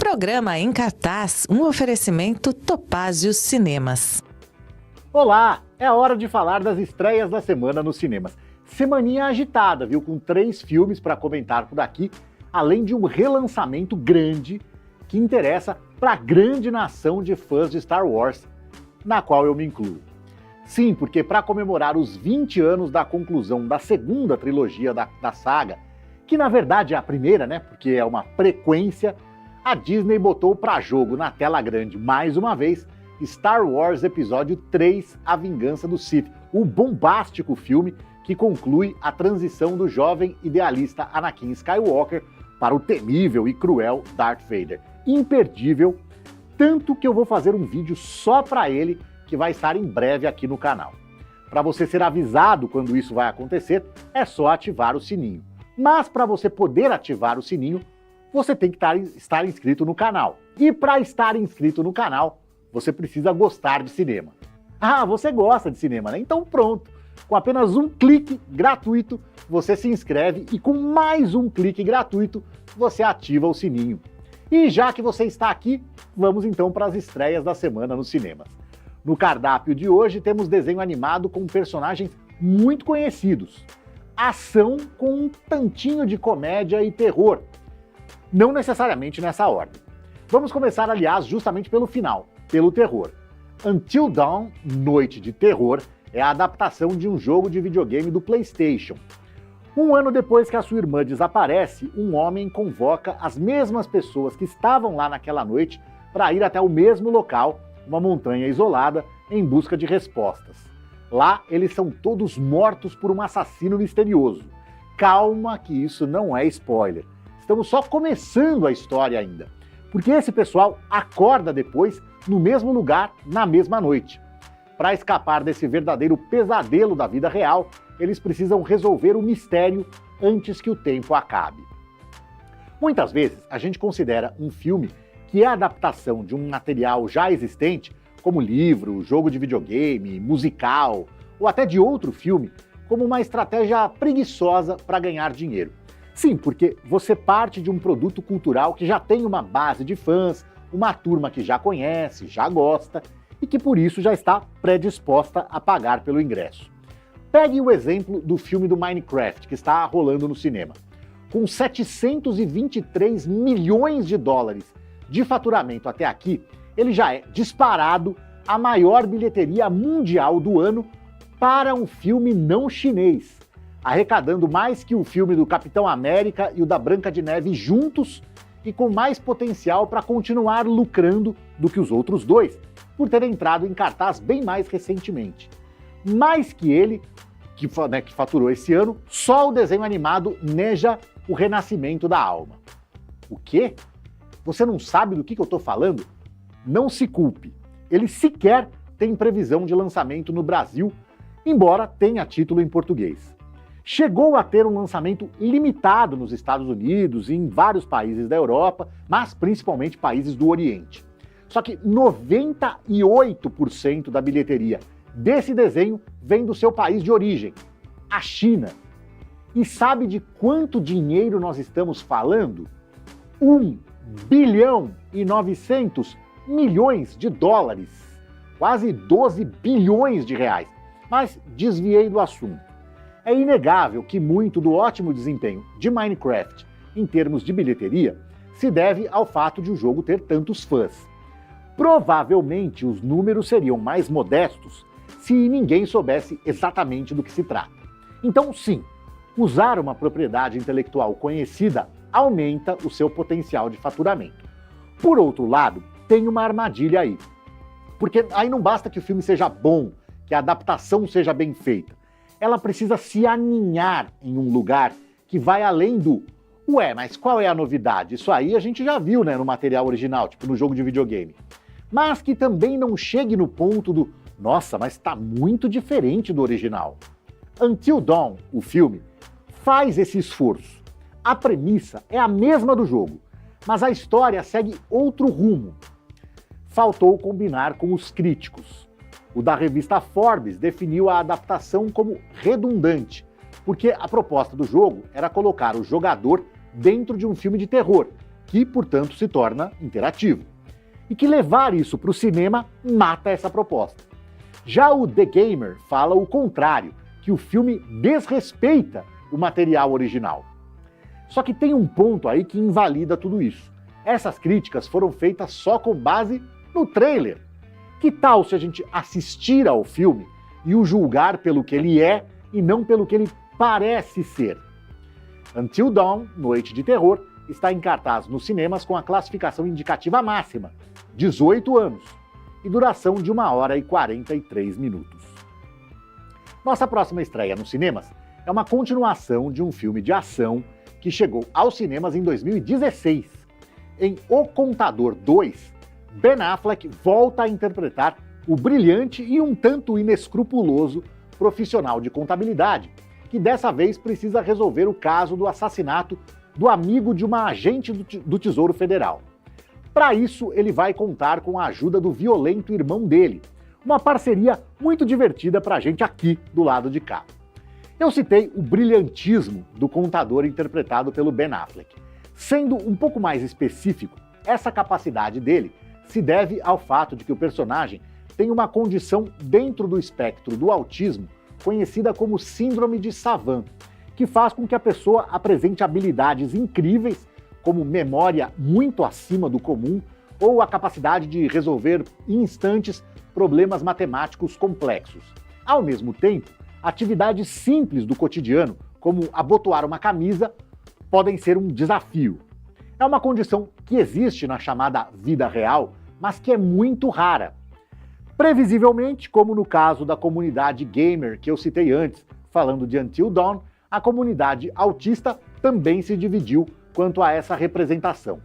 Programa em cartaz, um oferecimento Topázio Cinemas. Olá, é a hora de falar das estreias da semana nos cinemas. Semaninha agitada, viu? Com 3 filmes para comentar por aqui, além de um relançamento grande que interessa para a grande nação de fãs de Star Wars, na qual eu me incluo. Sim, porque para comemorar os 20 anos da conclusão da segunda trilogia da saga, que na verdade é a primeira, né? Porque é uma frequência, a Disney botou para jogo na tela grande mais uma vez Star Wars Episódio 3, A Vingança do Sith, o bombástico filme que conclui a transição do jovem idealista Anakin Skywalker para o temível e cruel Darth Vader. Imperdível, tanto que eu vou fazer um vídeo só para ele, que vai estar em breve aqui no canal. Para você ser avisado quando isso vai acontecer, é só ativar o sininho. Mas para você poder ativar o sininho, você tem que estar inscrito no canal. E para estar inscrito no canal, você precisa gostar de cinema. Ah, você gosta de cinema, né? Então pronto! Com apenas um clique gratuito, você se inscreve e com mais um clique gratuito, você ativa o sininho. E já que você está aqui, vamos então para as estreias da semana nos cinemas. No cardápio de hoje temos desenho animado com personagens muito conhecidos. Ação com um tantinho de comédia e terror. Não necessariamente nessa ordem. Vamos começar, aliás, justamente pelo final, pelo terror. Until Dawn, Noite de Terror, é a adaptação de um jogo de videogame do PlayStation. Um ano depois que a sua irmã desaparece, um homem convoca as mesmas pessoas que estavam lá naquela noite para ir até o mesmo local, uma montanha isolada, em busca de respostas. Lá, eles são todos mortos por um assassino misterioso. Calma que isso não é spoiler. Estamos só começando a história ainda. Porque esse pessoal acorda depois no mesmo lugar, na mesma noite. Para escapar desse verdadeiro pesadelo da vida real, eles precisam resolver o mistério antes que o tempo acabe. Muitas vezes, a gente considera um filme que é a adaptação de um material já existente, como livro, jogo de videogame, musical, ou até de outro filme, como uma estratégia preguiçosa para ganhar dinheiro. Sim, porque você parte de um produto cultural que já tem uma base de fãs, uma turma que já conhece, já gosta, e que por isso já está predisposta a pagar pelo ingresso. Pegue o exemplo do filme do Minecraft, que está rolando no cinema. Com 723 milhões de dólares de faturamento até aqui, ele já é disparado a maior bilheteria mundial do ano para um filme não chinês, arrecadando mais que o filme do Capitão América e o da Branca de Neve juntos e com mais potencial para continuar lucrando do que os outros dois, por ter entrado em cartaz bem mais recentemente. Mais que ele, que faturou esse ano, só o desenho animado Neja, o Renascimento da Alma. O quê? Você não sabe do que eu estou falando? Não se culpe. Ele sequer tem previsão de lançamento no Brasil, embora tenha título em português. Chegou a ter um lançamento limitado nos Estados Unidos e em vários países da Europa, mas principalmente países do Oriente. Só que 98% da bilheteria desse desenho vem do seu país de origem, a China. E sabe de quanto dinheiro nós estamos falando? 1 bilhão e 900 milhões de dólares, quase 12 bilhões de reais. Mas desviei do assunto. É inegável que muito do ótimo desempenho de Minecraft em termos de bilheteria se deve ao fato de o jogo ter tantos fãs. Provavelmente os números seriam mais modestos se ninguém soubesse exatamente do que se trata. Então sim, usar uma propriedade intelectual conhecida aumenta o seu potencial de faturamento. Por outro lado, tem uma armadilha aí. Porque aí não basta que o filme seja bom, que a adaptação seja bem feita. Ela precisa se aninhar em um lugar que vai além do ué, mas qual é a novidade? Isso aí a gente já viu, né, no material original, tipo no jogo de videogame. Mas que também não chegue no ponto do nossa, mas está muito diferente do original. Until Dawn, o filme, faz esse esforço. A premissa é a mesma do jogo, mas a história segue outro rumo. Faltou combinar com os críticos. O da revista Forbes definiu a adaptação como redundante, porque a proposta do jogo era colocar o jogador dentro de um filme de terror, que, portanto, se torna interativo. E que levar isso para o cinema mata essa proposta. Já o The Gamer fala o contrário, que o filme desrespeita o material original. Só que tem um ponto aí que invalida tudo isso. Essas críticas foram feitas só com base no trailer. Que tal se a gente assistir ao filme e o julgar pelo que ele é e não pelo que ele parece ser? Until Dawn, Noite de Terror, está em cartaz nos cinemas com a classificação indicativa máxima, 18 anos, e duração de 1 hora e 43 minutos. Nossa próxima estreia nos cinemas é uma continuação de um filme de ação que chegou aos cinemas em 2016. Em O Contador 2, Ben Affleck volta a interpretar o brilhante e um tanto inescrupuloso profissional de contabilidade, que dessa vez precisa resolver o caso do assassinato do amigo de uma agente do Tesouro Federal. Para isso, ele vai contar com a ajuda do violento irmão dele, uma parceria muito divertida para a gente aqui do lado de cá. Eu citei o brilhantismo do contador interpretado pelo Ben Affleck. Sendo um pouco mais específico, essa capacidade dele se deve ao fato de que o personagem tem uma condição dentro do espectro do autismo conhecida como Síndrome de Savant, que faz com que a pessoa apresente habilidades incríveis, como memória muito acima do comum ou a capacidade de resolver em instantes problemas matemáticos complexos. Ao mesmo tempo, atividades simples do cotidiano, como abotoar uma camisa, podem ser um desafio. É uma condição que existe na chamada vida real, mas que é muito rara. Previsivelmente, como no caso da comunidade gamer que eu citei antes, falando de Until Dawn, a comunidade autista também se dividiu quanto a essa representação.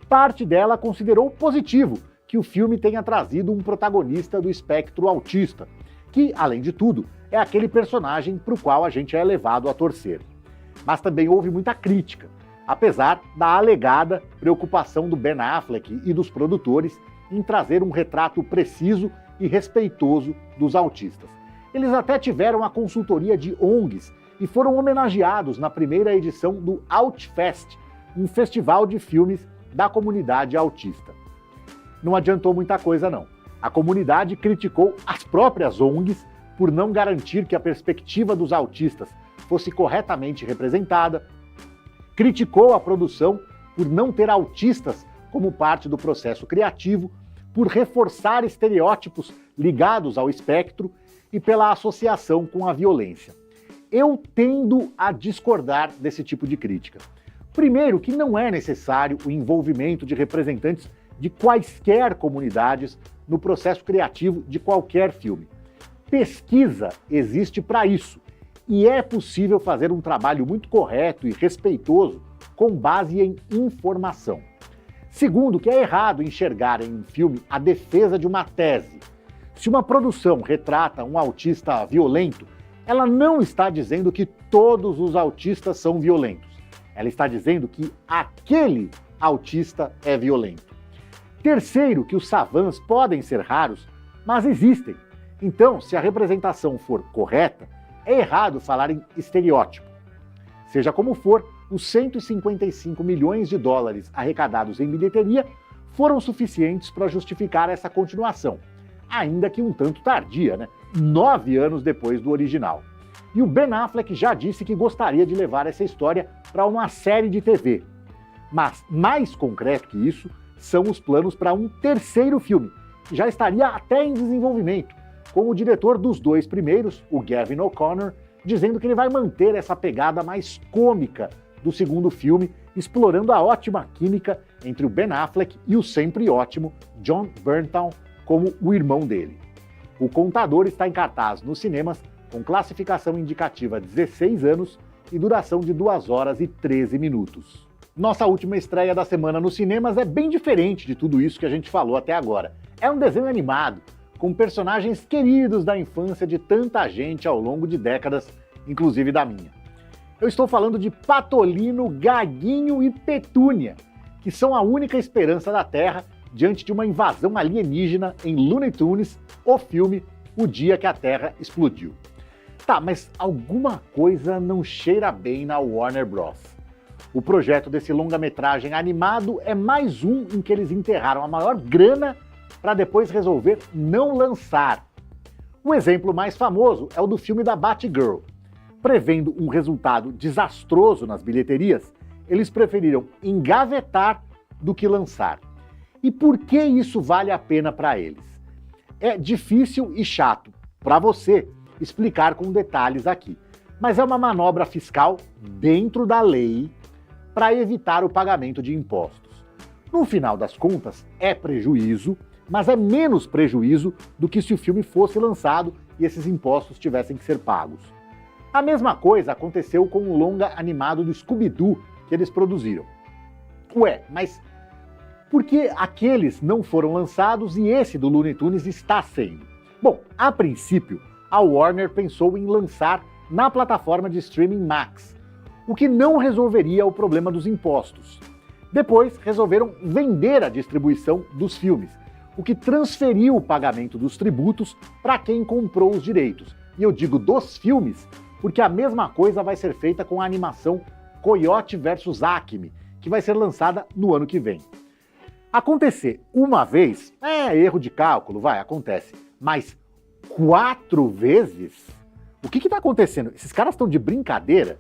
Parte dela considerou positivo que o filme tenha trazido um protagonista do espectro autista, que, além de tudo, é aquele personagem para o qual a gente é levado a torcer. Mas também houve muita crítica, apesar da alegada preocupação do Ben Affleck e dos produtores em trazer um retrato preciso e respeitoso dos autistas. Eles até tiveram a consultoria de ONGs e foram homenageados na primeira edição do Outfest, um festival de filmes da comunidade autista. Não adiantou muita coisa não. A comunidade criticou as próprias ONGs por não garantir que a perspectiva dos autistas fosse corretamente representada, criticou a produção por não ter autistas como parte do processo criativo, por reforçar estereótipos ligados ao espectro e pela associação com a violência. Eu tendo a discordar desse tipo de crítica. Primeiro, que não é necessário o envolvimento de representantes de quaisquer comunidades no processo criativo de qualquer filme. Pesquisa existe para isso, e é possível fazer um trabalho muito correto e respeitoso com base em informação. Segundo, que é errado enxergar em um filme a defesa de uma tese. Se uma produção retrata um autista violento, ela não está dizendo que todos os autistas são violentos. Ela está dizendo que aquele autista é violento. Terceiro, que os savants podem ser raros, mas existem. Então, se a representação for correta, é errado falar em estereótipo. Seja como for, os 155 milhões de dólares arrecadados em bilheteria foram suficientes para justificar essa continuação, ainda que um tanto tardia, né? 9 anos depois do original. E o Ben Affleck já disse que gostaria de levar essa história para uma série de TV. Mas, mais concreto que isso, são os planos para um terceiro filme, que já estaria até em desenvolvimento, com o diretor dos 2 primeiros, o Gavin O'Connor, dizendo que ele vai manter essa pegada mais cômica do segundo filme, explorando a ótima química entre o Ben Affleck e o sempre ótimo Jon Bernthal como o irmão dele. O Contador está em cartaz nos cinemas com classificação indicativa 16 anos e duração de 2 horas e 13 minutos. Nossa última estreia da semana nos cinemas é bem diferente de tudo isso que a gente falou até agora. É um desenho animado, com personagens queridos da infância de tanta gente ao longo de décadas, inclusive da minha. Eu estou falando de Patolino, Gaguinho e Petúnia, que são a única esperança da Terra diante de uma invasão alienígena em Looney Tunes, o filme O Dia que a Terra Explodiu. Tá, mas alguma coisa não cheira bem na Warner Bros. O projeto desse longa-metragem animado é mais um em que eles enterraram a maior grana para depois resolver não lançar. O exemplo mais famoso é o do filme da Batgirl. Prevendo um resultado desastroso nas bilheterias, eles preferiram engavetar do que lançar. E por que isso vale a pena para eles? É difícil e chato para você explicar com detalhes aqui, mas é uma manobra fiscal dentro da lei para evitar o pagamento de impostos. No final das contas, é prejuízo, mas é menos prejuízo do que se o filme fosse lançado e esses impostos tivessem que ser pagos. A mesma coisa aconteceu com o longa animado do Scooby-Doo que eles produziram. Ué, mas por que aqueles não foram lançados e esse do Looney Tunes está sendo? Bom, a princípio, a Warner pensou em lançar na plataforma de streaming Max, o que não resolveria o problema dos impostos. Depois, resolveram vender a distribuição dos filmes, o que transferiu o pagamento dos tributos para quem comprou os direitos. E eu digo dos filmes, porque a mesma coisa vai ser feita com a animação Coyote vs Acme, que vai ser lançada no ano que vem. Acontecer uma vez é erro de cálculo, acontece. Mas 4 vezes? O que está acontecendo? Esses caras estão de brincadeira?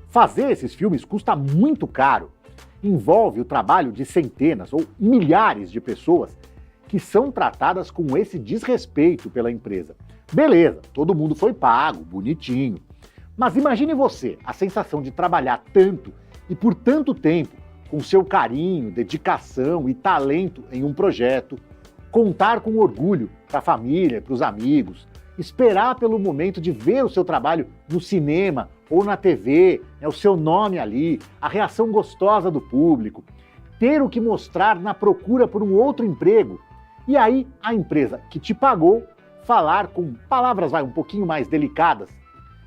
Fazer esses filmes custa muito caro. Envolve o trabalho de centenas ou milhares de pessoas que são tratadas com esse desrespeito pela empresa. Beleza, todo mundo foi pago, bonitinho. Mas imagine você, a sensação de trabalhar tanto e por tanto tempo, com seu carinho, dedicação e talento em um projeto, contar com orgulho para a família, para os amigos, esperar pelo momento de ver o seu trabalho no cinema ou na TV, o seu nome ali, a reação gostosa do público, ter o que mostrar na procura por um outro emprego, e aí a empresa que te pagou falar com palavras um pouquinho mais delicadas,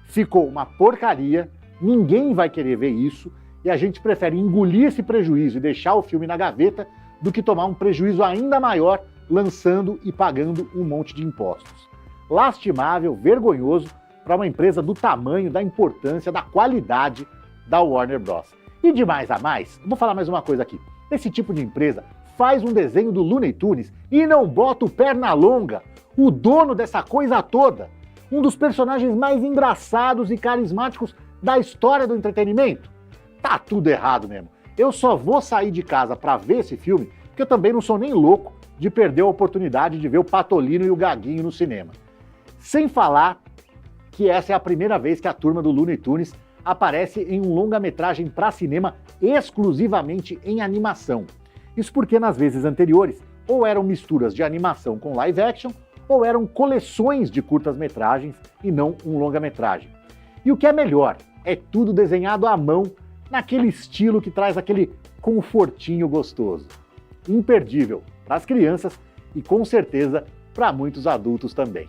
ficou uma porcaria, ninguém vai querer ver isso, e a gente prefere engolir esse prejuízo e deixar o filme na gaveta do que tomar um prejuízo ainda maior lançando e pagando um monte de impostos. Lastimável, vergonhoso para uma empresa do tamanho, da importância, da qualidade da Warner Bros. E de mais a mais, vou falar mais uma coisa aqui. Esse tipo de empresa faz um desenho do Looney Tunes e não bota o Pernalonga, o dono dessa coisa toda, um dos personagens mais engraçados e carismáticos da história do entretenimento. Tá tudo errado mesmo. Eu só vou sair de casa para ver esse filme porque eu também não sou nem louco de perder a oportunidade de ver o Patolino e o Gaguinho no cinema. Sem falar que essa é a primeira vez que a turma do Looney Tunes aparece em um longa-metragem para cinema exclusivamente em animação. Isso porque nas vezes anteriores ou eram misturas de animação com live action ou eram coleções de curtas-metragens e não um longa-metragem. E o que é melhor, é tudo desenhado à mão naquele estilo que traz aquele confortinho gostoso. Imperdível para as crianças e com certeza para muitos adultos também.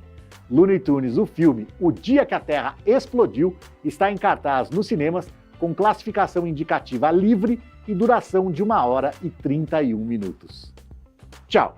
Looney Tunes, o filme O Dia que a Terra Explodiu, está em cartaz nos cinemas com classificação indicativa livre e duração de 1 hora e 31 minutos. Tchau!